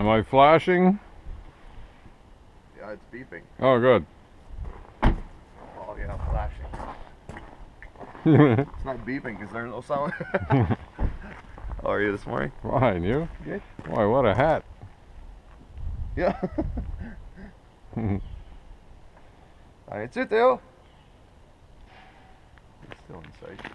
Am I flashing? Yeah, it's beeping. Oh, good. Oh yeah, flashing. It's not beeping because there's no sound. How are you this morning? Fine, you? Good. Boy, what a hat. Yeah. It's it, Theo. He's still inside.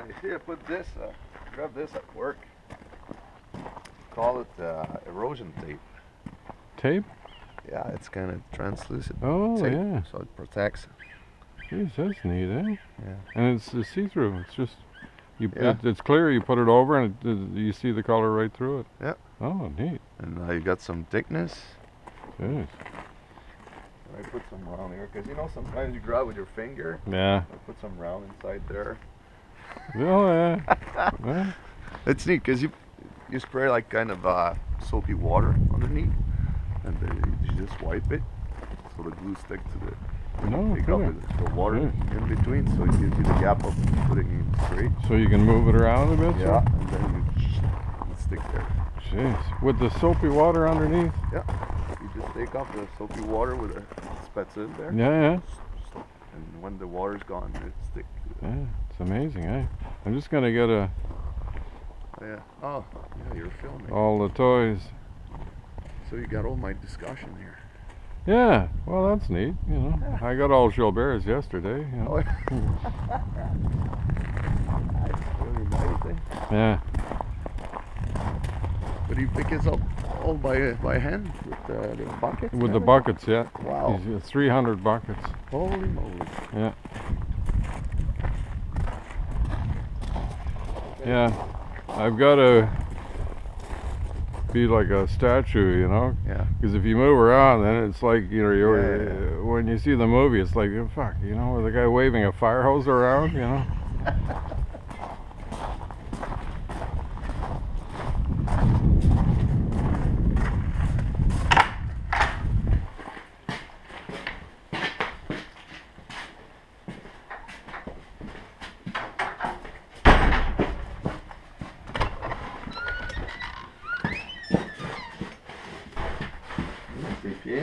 You see, I put this, grab this at work. Call it erosion tape. Tape? Yeah, it's kind of translucent. Oh, tape, yeah. so it protects. Jeez, that's neat, eh? Yeah. And it's see-through. It's just, Yeah. it's clear. You put it over and you see the color right through it. Yeah. Oh, neat. And you got some thickness. Jeez. I put some round here because you know sometimes you grab with your finger. Yeah. I put some round inside there. Oh, yeah. Yeah. It's neat because you spray like kind of soapy water underneath, and you just wipe it so the glue sticks to the. No, Take up good. the water in between, so it gives you the gap of putting it straight. So you can move it around a bit? Yeah, and then it sticks there. Jeez. With the soapy water underneath? Yeah. You just take off the soapy water with a spatula in there. Yeah, yeah. And when the water's gone, it sticks. Yeah, it's amazing, eh? I'm just gonna get Yeah. Oh, yeah, you're filming. all the toys. So you got all my discussion here. Yeah, well, that's neat, you know. I got all Gilbert's yesterday, you know. Oh, that's really nice, eh? Yeah. But you pick it up all by hand with the buckets? With the buckets, yeah. Wow. These 300 buckets. Holy moly. Yeah. Yeah. I've got to be like a statue, you know? Yeah. Because if you move around, then it's like, you know, Yeah. when you see the movie, it's like, oh, fuck, you know, with the guy waving a fire hose around, you know? Yeah.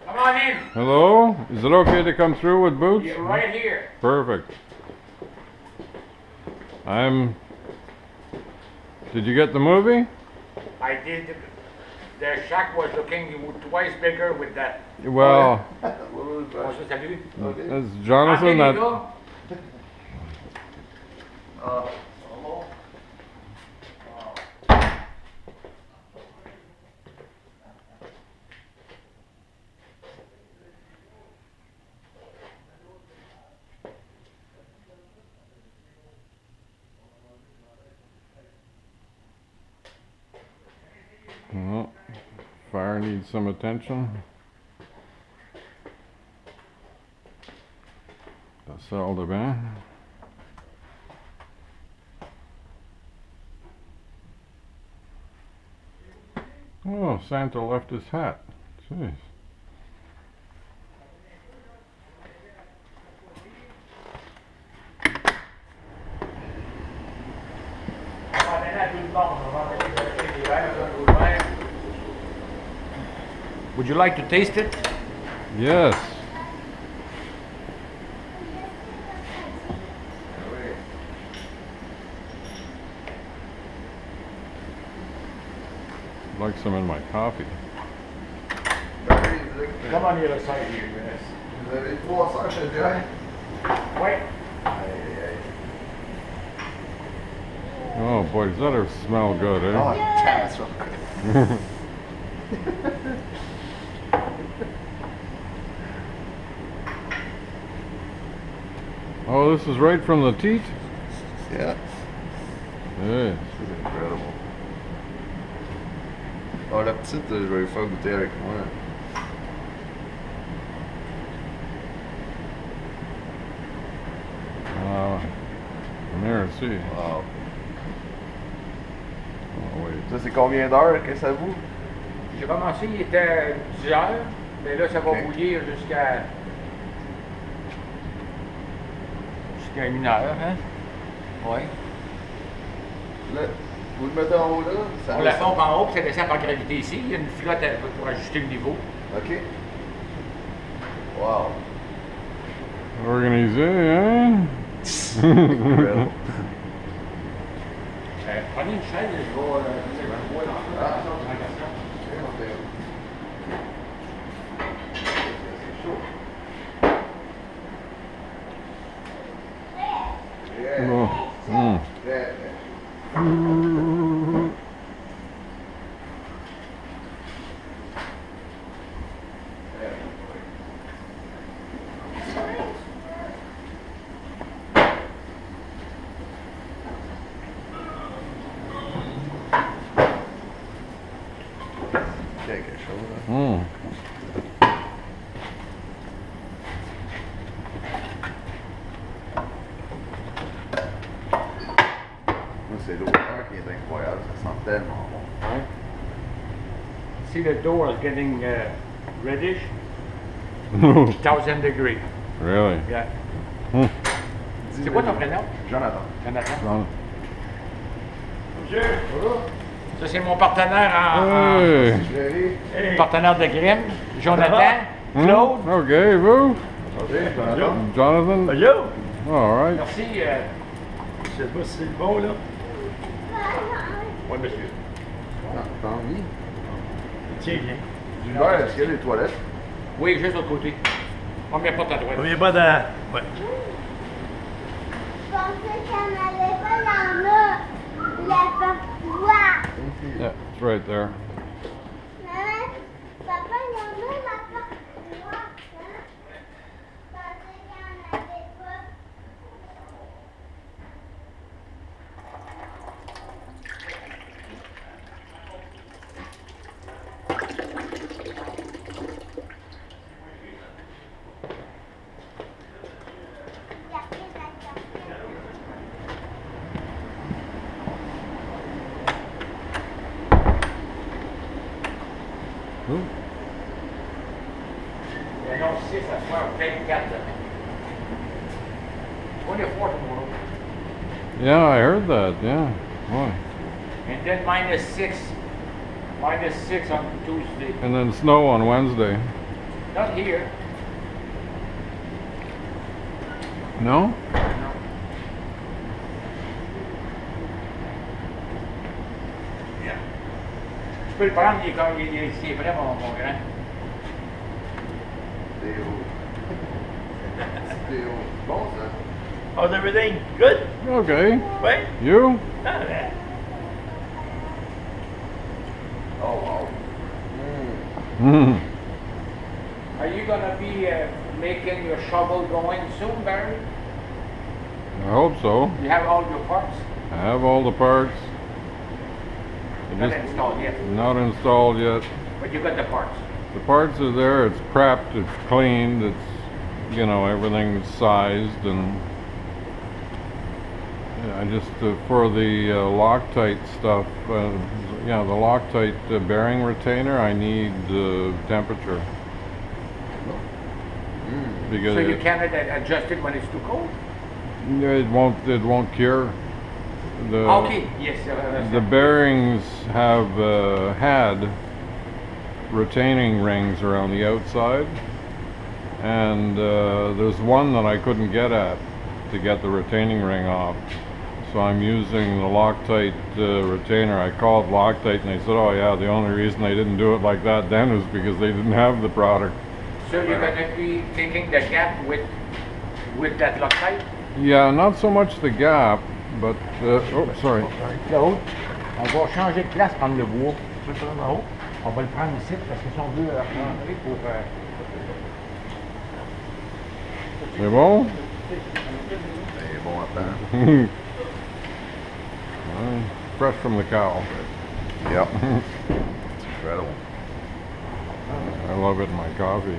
Come on in. Hello? Is it okay to come through with boots? You're right here. Perfect. Did you get the movie? I did. The shack was looking twice bigger with that. Well, Bonjour, salut. that's Jonathan. There you That go. Hello? oh, fire needs some attention. La salle de bain. Oh, Santa left his hat. Jeez. Would you like to taste it? Yes. I'd like some in my coffee. Come on the other side here, yes. Wait. Oh boy, does that ever smell good, eh? Oh, that's so good. Oh, this is right from the teat? Yeah. Yeah. This is incredible. Oh, la petite, je vais lui faire goûter avec moi. Come here and see. Wow. Oh, wait. Ça, c'est combien d'heures que ça bout? J'ai commencé, il était 10 heures, mais là, ça va Ok. bouillir jusqu'à 1 heure, hein? Oui. Là, vous le mettez en haut là? Ça On la descend. pompe en haut, puis ça descend par gravité ici. Il y a une flotte pour ajuster le niveau. OK. Wow. Organisé, hein? Incredible. Prenez une chaise, je vais vous voir dans Ah. C'est chaud. Yeah. Oh. Mm. Yeah. Quelque chose. Hein? Mm. Moi, c'est l'odeur qui est incroyable. Ça sent tellement bon. Right? See the door is getting reddish, 1000 degrees. Really? Yeah. Mm. C'est quoi ton prénom? Jonathan. Jonathan. John- Monsieur. Ça, c'est mon partenaire Hey. Chérie. partenaire de Grimm, Jonathan, Mm. Claude. Okay, vous? Salut, Jonathan. Jonathan? Yo! All right. Merci. Je sais pas si c'est le bon, là. Oui, monsieur. T'as envie? Tiens, viens. Gilbert, est-ce qu'il y a des toilettes? Oui, juste de l'autre côté. Première porte à droite. On vient pas dans... Ouais. Je pensais qu'il n'y en avait pas, il y en a. La porte. Yeah, it's right there. Maman, papa, il y en a la porte. Hein? Je pensais qu'il n'y en avait pas. Il y a plus d'accord. Ooh. Il y en a 6 à soir, 24 demain. 24 tomorrow. Yeah, I heard that. Yeah. Boy. And then -6 on Tuesday. And then snow on Wednesday. Not here. No? No. Yeah. Tu peux le prendre, il est prêt, mon grand. Théo. Théo. Bon, ça. How's everything? Good? Okay. Ouais? You? Ah, ben. Oh, wow. Mm. Are you gonna be making your shovel going soon, Barry? I hope so. You have all your parts? I have all the parts. I Not just- installed yet, Not installed yet. but you got the parts. The parts are there. It's prepped. It's cleaned. It's, you know, everything's sized and. Yeah, I just for the Loctite stuff. Yeah, the Loctite bearing retainer. I need temperature because So you cannot adjust it when it's too cold? it won't. It won't cure. The Okay, yes. the bearings have had retaining rings around the outside, and there's one that I couldn't get at to get the retaining ring off. So I'm using the Loctite retainer. I called Loctite and they said, oh yeah, the only reason they didn't do it like that then was because they didn't have the product. So you're going to be taking the gap with that Loctite? Yeah, not so much the gap, but, oh, sorry. Claude, on va changer de place, prendre le bois. Tu veux le prendre en haut? On va le prendre ici parce que si on veut rentrer pour... C'est bon? C'est bon à temps. Fresh from the cow. Yep. It's incredible. I love it in my coffee.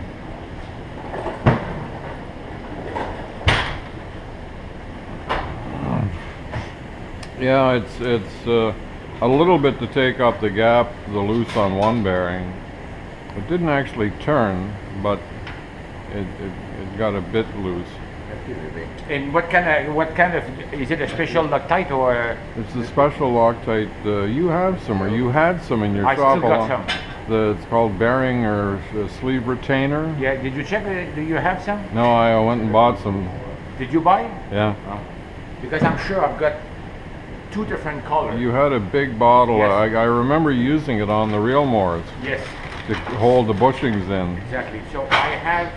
Yeah, it's a little bit to take up the gap, the loose on one bearing. It didn't actually turn, but it got a bit loose. And what kind of, is it a special Loctite or? It's a special Loctite. You have some, or you had some in your I shop. still got some. It's called bearing or sleeve retainer. Yeah, did you check, do you have some? No, I went and bought some. Did you buy? Yeah. Because I'm sure I've got 2 different colors. You had a big bottle. Yes. I remember using it on the reel mowers Yes, to hold the bushings in. exactly. So I have,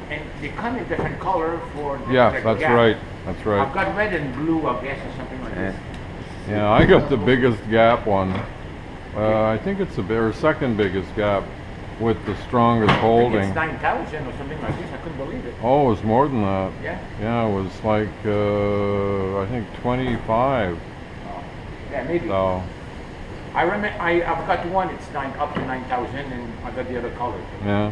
and they come in different color for the Yes, the that's gap. right. That's right. I've got red and blue, I guess, or something like this. Yeah, I got the biggest gap one. I think it's the second biggest gap with the strongest I think holding. it's 9,000 or something like this. I couldn't believe it. Oh, it was more than that. Yeah. Yeah, it was like I think 25. Yeah, maybe. So I remember I've got one. It's up to 9,000, and I got the other color. yeah,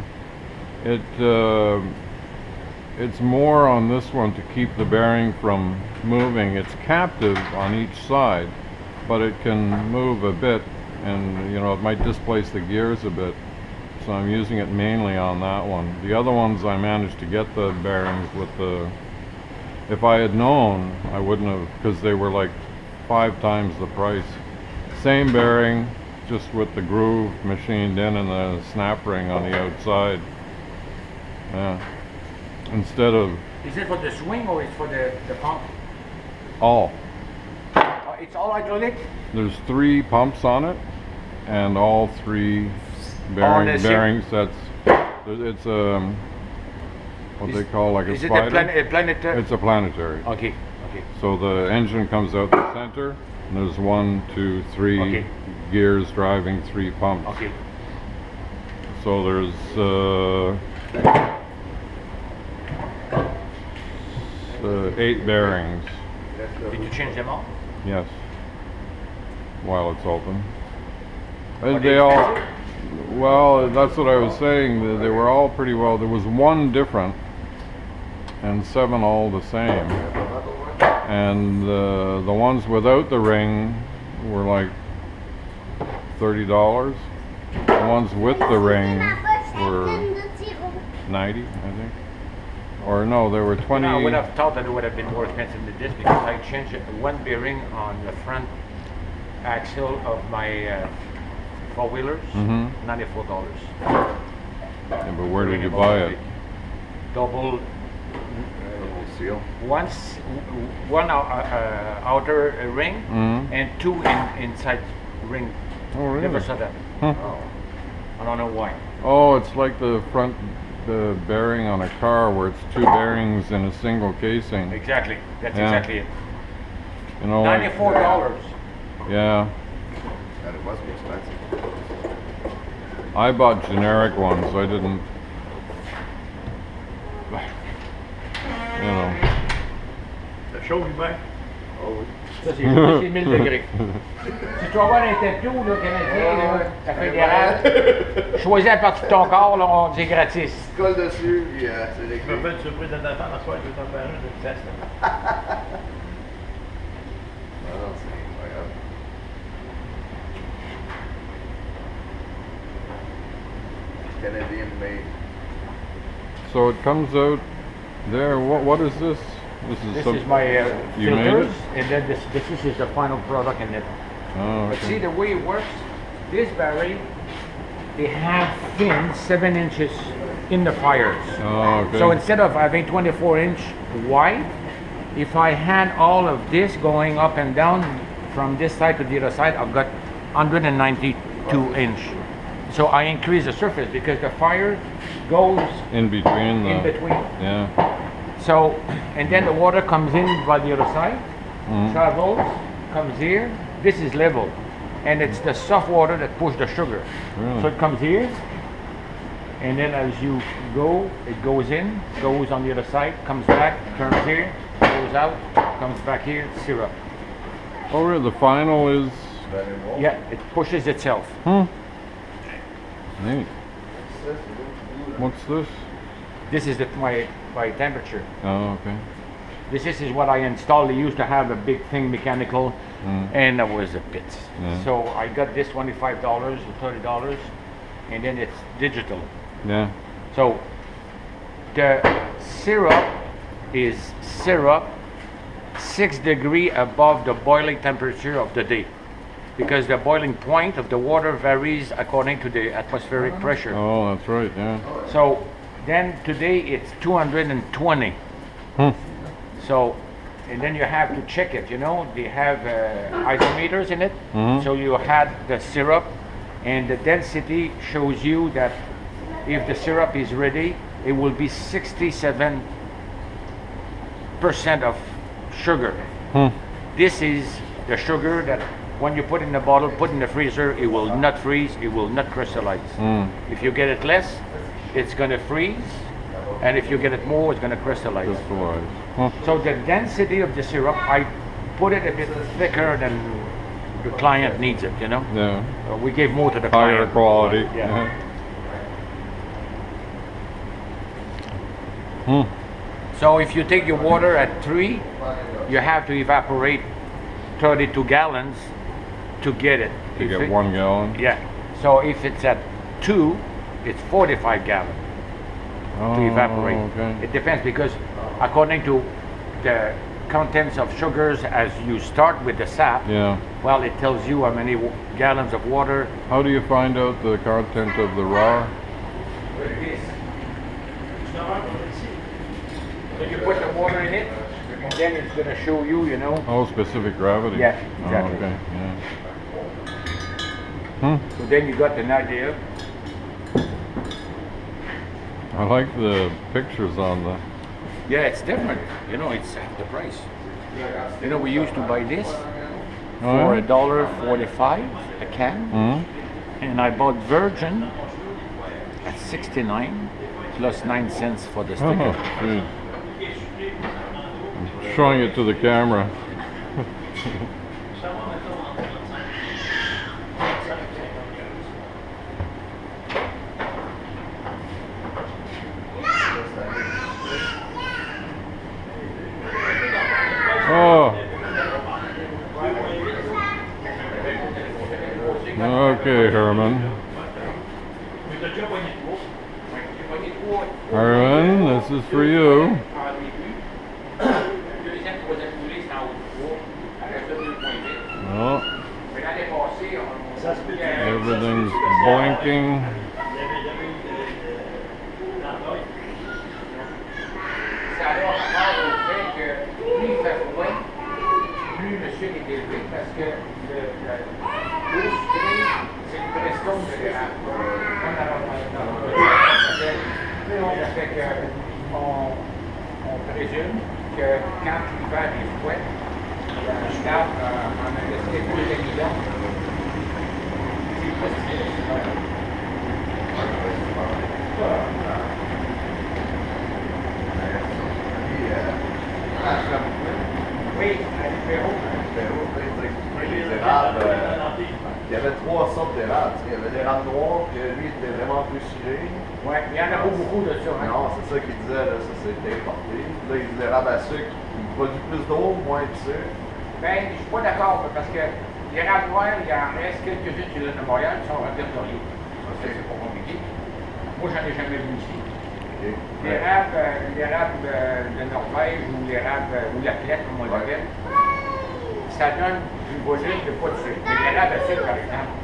it's more on this one to keep the bearing from moving. It's captive on each side, but it can move a bit, and it might displace the gears a bit. So I'm using it mainly on that one. The other ones I managed to get the bearings with the. If I had known, I wouldn't have, because they were like 5 times the price. Same bearing, just with the groove machined in and the snap ring on the outside. Yeah. Instead of Is it for the swing or is for the pump? all. It's all hydraulic? There's 3 pumps on it, and all 3 bearing sets. It's what they call like a Is it spider. a planetary? It's a planetary. Okay, okay. So the engine comes out the center, and there's 1, 2, 3 Okay. gears driving 3 pumps. Okay. So there's 8 bearings. Did you change them all? Yes. While it's open. Are They they all. expensive? Well, that's what I was saying. They were all pretty well. There was 1 different, and 7 all the same. And the ones without the ring were like $30. The ones with the ring were 90, I think. Or no, there were 20. I would have thought that it would have been more expensive than this because I changed 1 bearing on the front axle of my 4-wheelers, $94. Yeah, but where did you buy it? Double seal. one outer ring and 2 inside ring. Oh, really? Never saw that. Huh. I don't know why. Oh, it's like the bearing on a car where it's 2 bearings in a single casing. Exactly. That's Yeah. exactly it. Like, $94. yeah. And it must be expensive. I bought generic ones. I didn't. The show you back. Oh, oui. Ça, c'est 1000 degrés. Si tu vas voir un tatou, là, canadien, là, la fédérale, choisis la partie de ton corps, là, on dit gratis. Colle dessus, puis c'est Je me réglé. fais une surprise à ta femme, à soir, je vais t'en faire un de test. Non, non, c'est incroyable. Canadian made. So it comes out there. What is this? This some- is my You made filters, it? and then this is the final product in it. Oh, But see okay. the way it works, this barrel, they have fins 7 inches in the fires. Oh, okay. So instead of having 24-inch wide, if I had all of this going up and down from this side to the other side, I've got 192-inch. So I increase the surface because the fire goes in between the. in between. Yeah. So, and then the water comes in by the other side, travels, comes here. This is level, and it's the soft water that pushes the sugar. Really? So it comes here, and then as you go, it goes in, goes on the other side, comes back, turns here, goes out, comes back here, syrup. Oh, really? The final is. Yeah, it pushes itself. Neat. What's this? This is my temperature. Oh, okay. This is what I installed. They used to have a big thing mechanical, and that was a bit. So I got this $25 or $30, and then it's digital. Yeah. So the syrup is syrup 6 degrees above the boiling temperature of the day, because the boiling point of the water varies according to the atmospheric pressure. Oh, that's right. Yeah. So then today it's 220. So, and then you have to check it, you know, they have isometers in it. So you had the syrup, and the density shows you that if the syrup is ready, it will be 67% of sugar. This is the sugar that when you put in the bottle, put in the freezer, it will not freeze, it will not crystallize. If you get it less, it's going to freeze, and if you get it more, it's going to crystallize. Crystallize. So the density of the syrup, I put it a bit thicker than the client needs it, you know? Yeah. We gave more to the Higher client. quality. Yeah. So if you take your water at 3, you have to evaporate 32 gallons to get it. You If get it- 1 gallon. Yeah. So if it's at 2, it's 45 gallons Oh, to evaporate. okay. It depends, because according to the contents of sugars as you start with the sap, Yeah. well, it tells you how many gallons of water. How do you find out the content of the raw? With this. So you put the water in it, and then it's going to show you, you know. Oh, specific gravity. Yeah, exactly. Oh, okay. Yeah. So then you got an idea. I like the pictures on the. Yeah, it's different. You know, it's half the price. You know, we used to buy this for yeah? $1.45 a can, and I bought Virgin at 69 plus 9 cents for the sticker. Oh, geez. I'm showing it to the camera. Oh. Okay, Herman. Herman, this is for you. Oh, everything's blinking. Ça a rapport au fait que plus il fait froid, plus le sucre est élevé, parce que l'eau sucrée, c'est une prestone de l'érable. Comme dans ça fait que on présume que quand l'hiver est froid, l'arbre en a laissé plus d'évident. C'est possible. Oui, à l'apéro. Les érables, il y avait 3 sortes d'érables. Il y avait l'érable noir, que lui était vraiment plus sucré. Oui, il y en a pas beaucoup de ça. Hein? Non, c'est ça qu'il disait, là, ça c'était importé. Là, il dit l'érable à sucre, il produit plus d'eau, moins de sucre. Ben, je suis pas d'accord, parce que l'érable noir, il en reste quelques-unes sur l'île de Montréal qui sont en répertoriés. Ça, c'est pas compliqué. Moi, j'en ai jamais vu ici. Okay. L'érable de Norvège ou l'érable ou la plette, comme on l'appelle, ça donne du volume de pas de sucre. Mais l'érable à sucre, par exemple,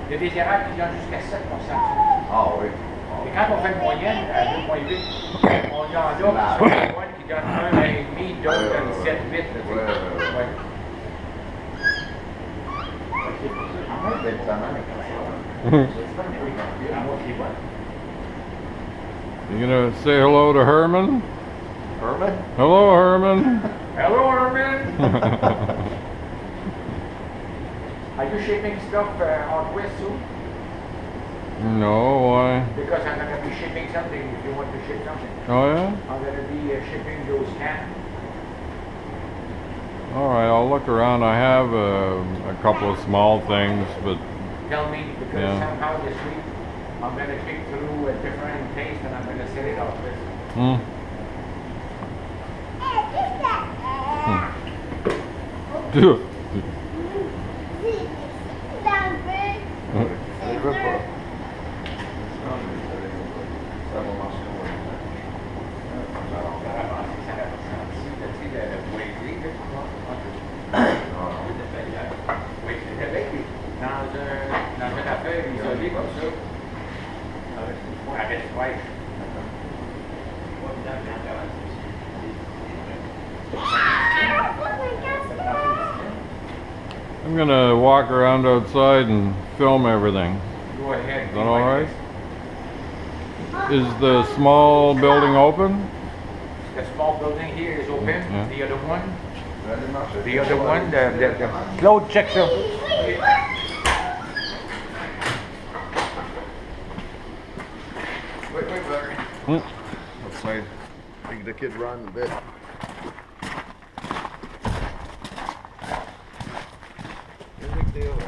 il y a des érables qui donnent jusqu'à 7% de sucre. Ah oui. Et quand on fait une moyenne à 2,8, on y en a qui sont moyenne qui donnent 1,5, d'autres donnent 7, 8. Ouais. You gonna say hello to Herman? Herman? Hello, Herman. Hello, Herman. Are you shipping stuff on West too? No, why? Because I'm going to be shipping something if you want to ship something. Oh yeah? I'm going to be shipping those cans. All right, I'll look around. I have a couple of small things, but Tell me, because Yeah. somehow this week I'm going to pick through a different taste and I'm going to set it up with. I'm gonna walk around outside and film everything. Go ahead. Is that all right? Is the small building open? The small building here is open. Yeah. The other one, the cloud checker. Wait, Larry. Outside. Make the kid run a bit. Big deal.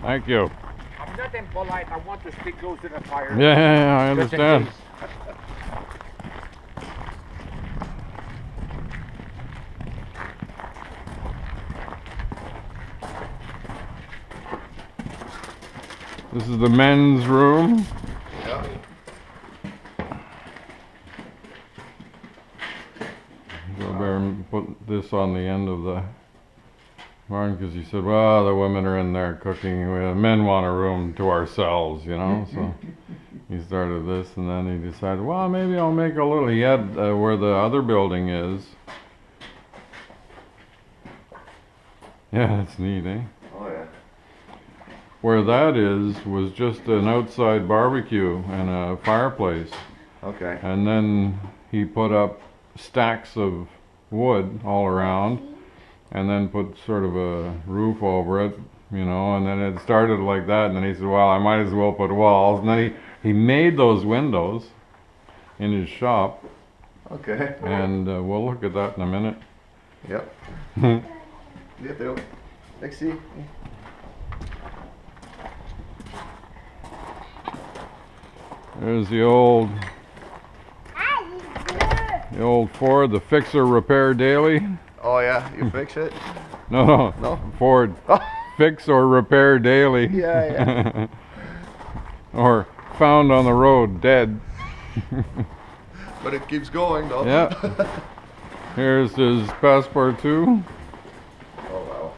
Thank you. I'm not impolite. I want to stick close to the fire. Yeah, I Just in understand. case. This is the men's room. Yeah. So better put this on the end of the barn because he said, well, the women are in there cooking. The men want a room to ourselves, you know. So he started this, and then he decided, well, maybe I'll make a little shed where the other building is. Yeah, that's neat, eh? Oh yeah. Where that is was just an outside barbecue and a fireplace. Okay. And then he put up stacks of wood all around and then put sort of a roof over it, you know, and then it started like that, and then he said, well, I might as well put walls. And then he made those windows in his shop, Okay. and we'll look at that in a minute. Yep. Yeah, Theo. Lexi. There's the old Ford, the Fixer Repair Daily. Oh yeah, you fix it? No, No? Ford Fix or Repair Daily. Yeah. Or found on the road dead. But it keeps going though. Yeah. Here's his passport too. Oh wow.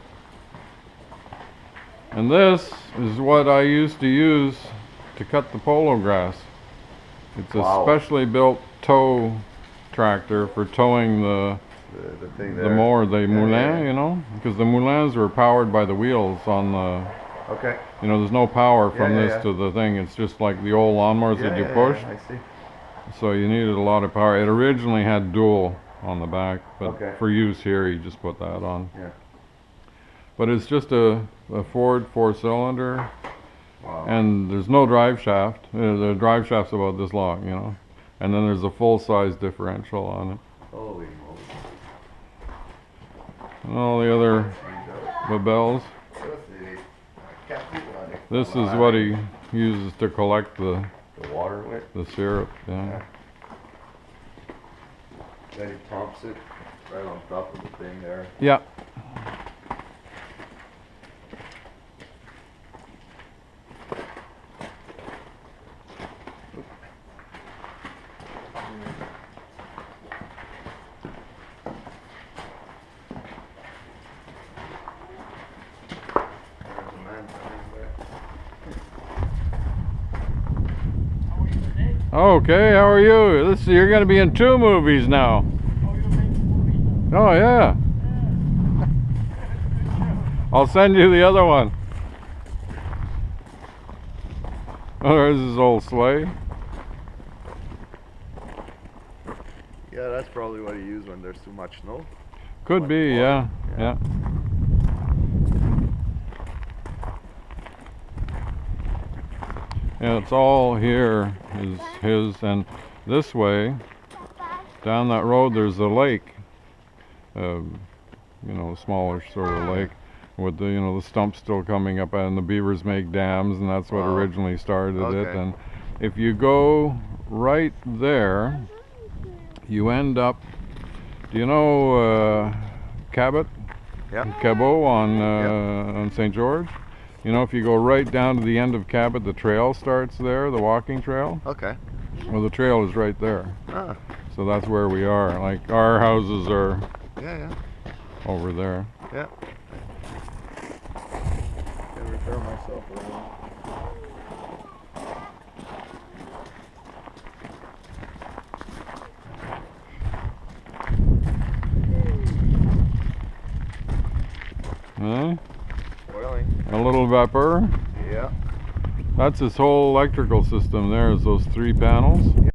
And this is what I used to use to cut the polo grass. It's a Wow. specially built tow tractor for towing the The thing there. mower, the moulin, yeah. you know, because the moulins were powered by the wheels on the, Okay. you know, there's no power from Yeah, yeah, this yeah. to the thing. It's just like the old lawnmowers that you push. I see. So you needed a lot of power. It originally had dual on the back, but Okay. for use here, you just put that on. Yeah. But it's just a Ford 4-cylinder, Wow. and there's no drive shaft. The drive shaft's about this long, you know. And then there's a full-size differential on it. Holy moly. And all the other babels. This is what he uses to collect the water with. the syrup. Yeah. Then he pumps it right on top of the thing there. Yeah. There's a man coming there. Okay, how are you? You're going to be in 2 movies now. Oh yeah. I'll send you the other one. Oh, there's his old sleigh. Yeah, that's probably what you use when there's too much snow. Could be, yeah, yeah. Yeah, it's all here is his, and this way, down that road, there's a lake. you know, smaller sort of lake with the, you know, the stumps still coming up, and the beavers make dams, and that's what Oh. originally started it. Okay. And if you go right there, you end up, do you know Cabot? Yeah. Cabot on St. George? You know, if you go right down to the end of Cabot, the trail starts there, the walking trail. Okay. Well, the trail is right there. Ah. So that's where we are. Like, our houses are Yeah, yeah. over there. Yeah. Gotta repair myself around. Huh? Boiling. A little vapor. Yeah. That's his whole electrical system there, is those 3 panels.